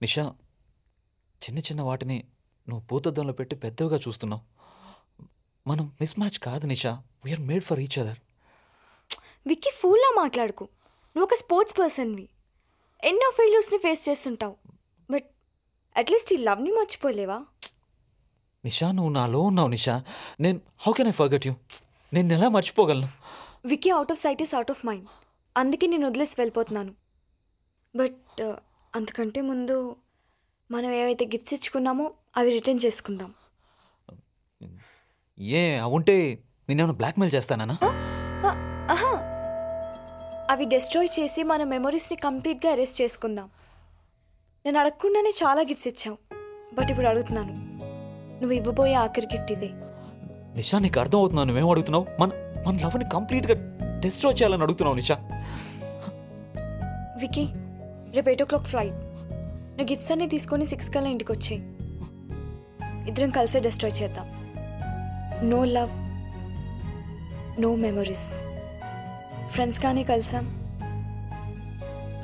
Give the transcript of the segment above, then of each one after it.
నిషా, చిన్న చిన్న వాటిని నువ్వు భూతద్దంలో పెట్టి పెద్దవిగా చూస్తున్నావు. మనం మిస్ మ్యాచ్ కాదు Nisha, we are made for each other. Vicky ఫూల్లా మాట్లాడుకు. నువ్వు ఒక స్పోర్ట్స్ పర్సన్వి, ఎన్నో ఫెయిల్యూర్స్ని ఫేస్ చేస్తుంటావు. బట్ అట్లీస్ట్ ఈ లవ్ని మర్చిపోలేవా? నిషా, నువ్వు నాలో ఉన్నావు నిషా. నేను how can I forget you? నేను ఎలా మర్చిపోగలను? Vicky out of sight is out of mind. అందుకే నేను వదిలేసి వెళ్ళిపోతున్నాను. బట్ అంతకంటే ముందు మనం ఏవైతే గిఫ్ట్స్ ఇచ్చుకున్నామో అవి రిటర్న్ చేసుకుందాం. అవుంటే నేనేమైనా బ్లాక్మెయిల్ చేస్తానా? అవి డిస్ట్రాయ్ చేసి మన మెమొరీస్ని కంప్లీట్గా ఎరేస్ చేసుకుందాం. నేను అడగకుండానే చాలా గిఫ్ట్స్ ఇచ్చావు, బట్ ఇప్పుడు అడుగుతున్నాను, నువ్వు ఇవ్వబోయే ఆఖరి గిఫ్ట్ ఇదే. నిషా, నీకు అర్థం అవుతున్నావు నువ్వేం అడుగుతున్నావు? మన లవ్ని కంప్లీట్గా డిస్ట్రాయ్ చేయాలని అడుగుతున్నావు నిషా. విక్కీ, రేపు 8 o'clock ఫ్లైట్. నువ్వు గిఫ్ట్స్ అన్నీ తీసుకొని 6 కల్లా ఇంటికి వచ్చేయి. ఇద్దరం కలిసే డిస్ట్రాయ్ చేద్దాం. No love, no memories. Friends కానీ కలిసాం,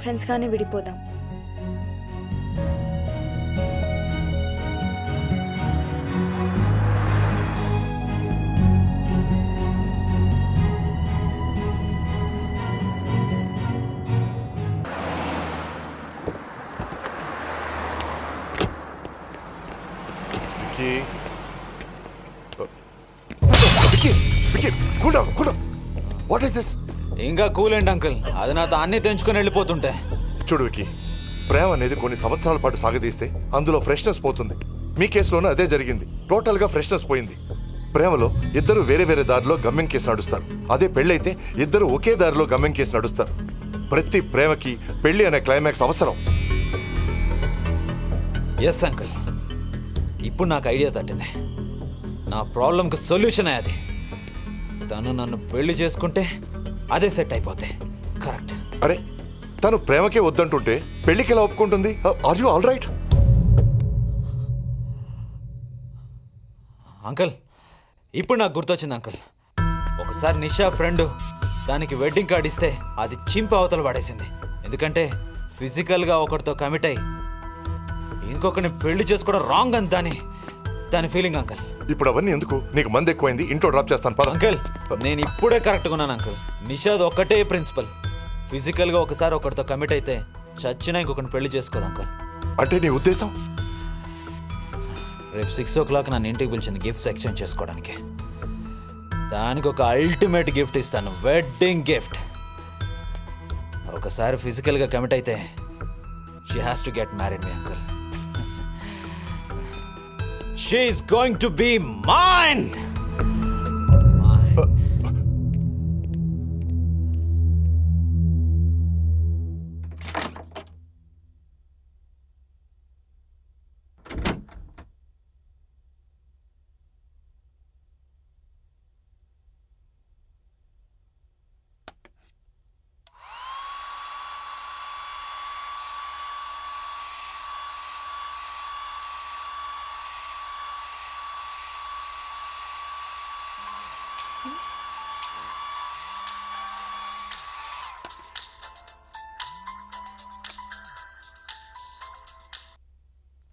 ఫ్రెండ్స్ కానీ విడిపోదాం. What is this? ఇంకా కూల్ అండి అంకుల్, అది నాతో అన్ని తెంచుకొని వెళ్ళిపోతుంటే. చూడు వికీ, ప్రేమ అనేది కొన్ని సంవత్సరాల పాటు సాగదీస్తే అందులో ఫ్రెష్నెస్ పోతుంది. మీ కేసులోనూ అదే జరిగింది. టోటల్గా ఫ్రెష్నెస్ పోయింది. ప్రేమలో ఇద్దరు వేరే వేరే దారిలో గమ్యం కేసు నడుస్తారు. అదే పెళ్ళైతే ఇద్దరు ఒకే దారిలో గమ్యం కేసు నడుస్తారు. ప్రతి ప్రేమకి పెళ్లి అనే క్లైమాక్స్ అవసరం. ఎస్ అంకుల్, ఇప్పుడు నాకు ఐడియా తట్టింది. నా ప్రాబ్లంకి సొల్యూషన్ అది. తను నన్ను పెళ్లి చేసుకుంటే అదే సెట్ అయిపోతే కరెక్ట్. అరే, తను ప్రేమకే వద్దంటుంటే పెళ్లికి ఎలా ఒప్పుకుంటుంది? Are you all right? Uncle, ఇప్పుడు నాకు గుర్తొచ్చింది అంకుల్. ఒకసారి నిషా ఫ్రెండ్ దానికి వెడ్డింగ్ కార్డ్ ఇస్తే అది చింపి అవతల పడేసింది. ఎందుకంటే ఫిజికల్గా ఒకరితో కమిట్ అయ్యి ఇంకొకరిని పెళ్లి చేసుకోవడం రాంగ్ అని దాని ఫీలింగ్ అంకుల్. ఇప్పుడు అవన్నీ ఎందుకు? నీకు మంది ఎక్కువైంది, ఇంట్లో డ్రాప్ చేస్తాను పద. అంకుల్, నేను ఇప్పుడే కరెక్ట్గా ఉన్నాను అంకుల్. నిషాద్ ఒక్కటే ప్రిన్సిపల్, ఫిజికల్గా ఒకసారి ఒకరితో కమిట్ అయితే చచ్చినా ఇంకొకరిని పెళ్లి చేసుకోదు అంకుల్. అంటే నీ ఉద్దేశం? రేపు 6 o'clock నన్ను ఇంటికి పిలిచింది గిఫ్ట్స్ ఎక్స్చేంజ్ చేసుకోవడానికి. దానికి ఒక అల్టిమేట్ గిఫ్ట్ ఇస్తాను, వెడ్డింగ్ గిఫ్ట్. ఒకసారి ఫిజికల్గా కమిట్ అయితే she has to get married me uncle. She is going to be mine.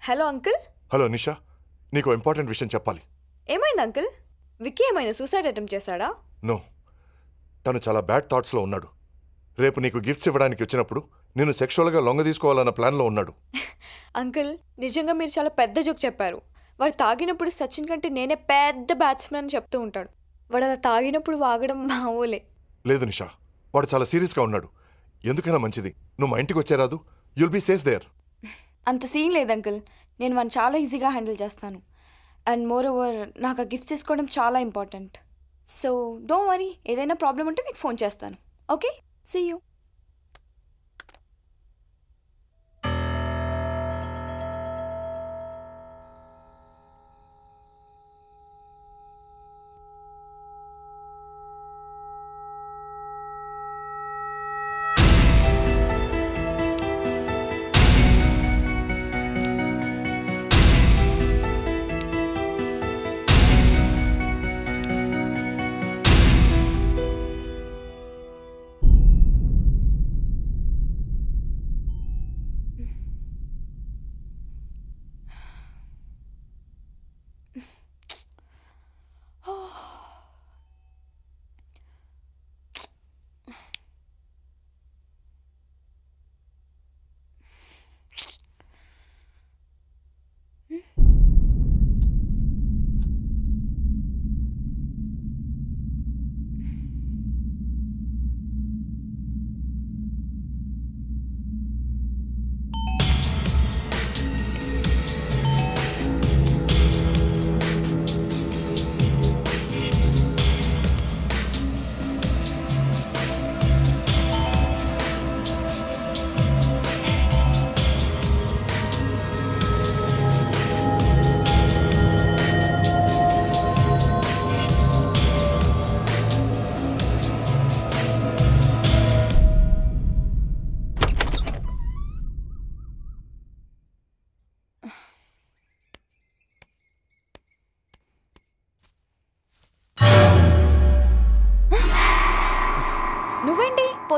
Hello uncle. Hello Nisha, నీకు ఇంపార్టెంట్ విషయం చెప్పాలి. ఏమైంది అంకుల్? విక్కీ ఏమైనా సూసైడ్ అటెంప్ట్ చేశాడా? నో, తను చాలా బ్యాడ్ థాట్స్లో ఉన్నాడు. రేపు నీకు గిఫ్ట్స్ ఇవ్వడానికి వచ్చినప్పుడు నేను సెక్షువల్గా లొంగ తీసుకోవాలన్న ప్లాన్లో ఉన్నాడు. అంకుల్, నిజంగా మీరు చాలా పెద్ద జోక్ చెప్పారు. వాడు తాగినప్పుడు సచిన్ కంటే నేనే పెద్ద బ్యాట్స్మెన్ అని చెప్తూ ఉంటాడు. వాడు అలా తాగినప్పుడు వాగడం మావోలే. లేదు నిషా, వాడు చాలా సీరియస్గా ఉన్నాడు. ఎందుకైనా మంచిది నువ్వు మా ఇంటికి వచ్చేరాదు. You'll be safe there. అంత సీన్ లేదు అంకుల్, నేను వాడిని చాలా ఈజీగా హ్యాండిల్ చేస్తాను. అండ్ మోర్ ఓవర్ నాకు ఆ గిఫ్ట్స్ తీసుకోవడం చాలా ఇంపార్టెంట్. సో డోంట్ వరీ, ఏదైనా ప్రాబ్లం ఉంటే మీకు ఫోన్ చేస్తాను. Okay, see you.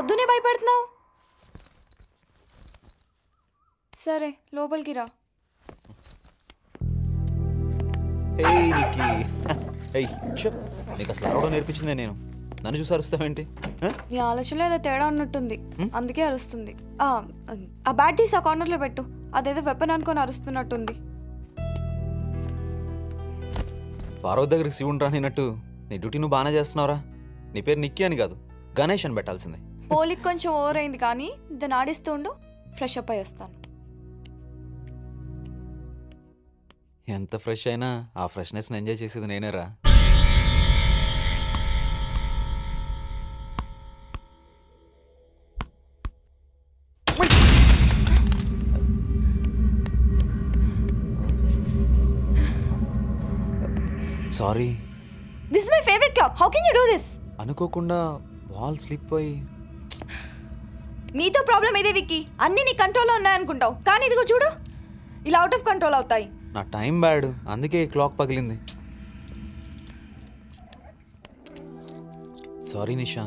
పొద్దునే భయపడుతున్నావు? సరే లోపలికి రా. నీకు అసలు అరవడం నేర్పించిందే నేను. నన్ను చూసి అరుస్తావేంటి? నీ ఆలోచనలో ఏదో తేడా ఉన్నట్టుంది, అందుకే అరుస్తుంది. ఆ బ్యాట్ తీసి ఆ కార్నర్లో పెట్టు. అదేదో వెపన్ అనుకొని అరుస్తున్నట్టుంది. పార్వతి దగ్గరికి శివుని రానినట్టు నీ డ్యూటీ నువ్వు బాగానే చేస్తున్నావురా. నీ పేరు నిక్కీ అని కాదు, గణేష్ అని పెట్టాల్సిందే. పోలిక్ కొంచెం ఓవర్ అయింది కానీ దాన్ని ఆడిస్తూ ఉండు, ఫ్రెష్ అప్ అయి వస్తాను. ఎంత ఫ్రెష్ అయినా ఆ ఫ్రెష్నెస్ని ఎంజాయ్ చేసేది నేనేరా. Sorry. This is my favourite clock. How can you do this? అనుకోకుండా బాల్ స్లిప్ అయ్యి. నీతో ప్రాబ్లం ఇదే విక్కీ. అన్నీ నీ కంట్రోల్లో ఉన్నాయనుకుంటావు కానీ ఇదిగో చూడు, ఇలా అవుట్ ఆఫ్ కంట్రోల్ అవుతాయి. నా టైం బ్యాడ్, అందుకే క్లాక్ పగిలింది. సారీ నిషా.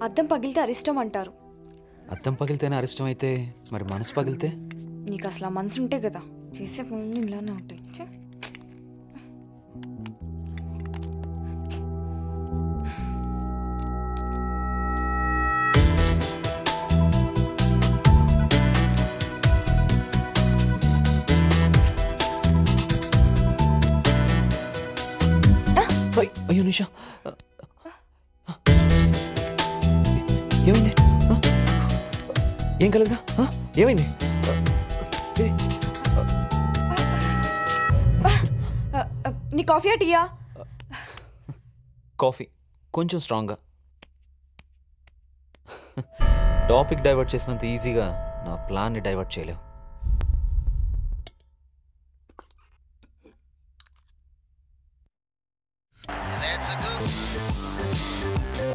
అద్దం పగిలితే అరిష్టం అంటారు. అద్దం పగిలితేనే అరిష్టం అయితే మరి మనసు పగిలితే? నీకు అసలు ఆ మనసు ఉంటే కదా చేసే పనులు ఇలానే ఉంటాయి. అయ్యో నిషా, ఏమైంది? ఏం కలదుగా? ఏమైంది? నీ కాఫీ టీయా? కాఫీ కొంచెం స్ట్రాంగ్గా. టాపిక్ డైవర్ట్ చేసినంత ఈజీగా నా ప్లాన్ని డైవర్ట్ చేయలేవు.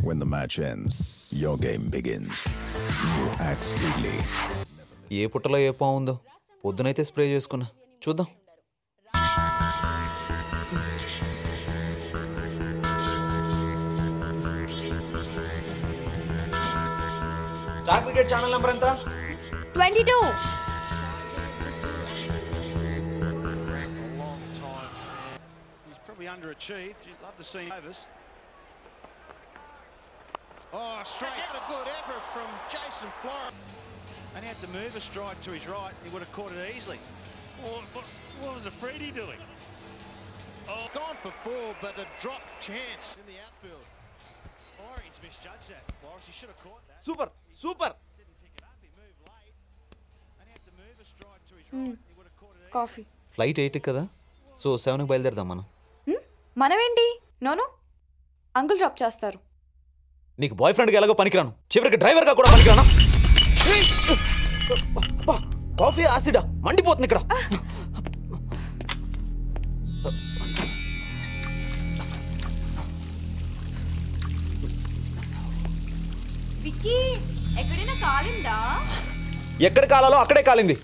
When the match ends, your game begins. You act speedily. ఏ పుట్టలో ఏ పాము ఉందో పొద్దునైతే స్ప్రే చేసుకున్నా. చూద్దాం. స్టార్ క్రికెట్ ఛానల్ నంబర్ ఎంత? 22. He's probably underachieved. You'd love to see overs. Oh, straight. A good effort from Jason Flores. And he had to move a stride to his right. He would have caught it easily. What was Afridi doing? Oh, gone for four, but a drop chance in the outfield. Orange misjudged that. Flores, he should have caught that. Super super. Didn't pick it up. He moved late. And he had to move a stride to his right. He would have caught it easily. Coffee. Flight 8 కదా, so 7కి బయలుదేరదాం మనం. మనమేంటి? నోను uncle drop చేస్తారు. నీకు bye ఫ్రెండ్గా ఎలాగో పనికిరాను, చివరికి డ్రైవర్గా కూడా పనికిరాను. కాఫీ యాసిడా మండిపోతుంది ఇక్కడ. విక్కీ ఎక్కడైనా కాలిందా? ఎక్కడ కాలాలో అక్కడే కాలింది.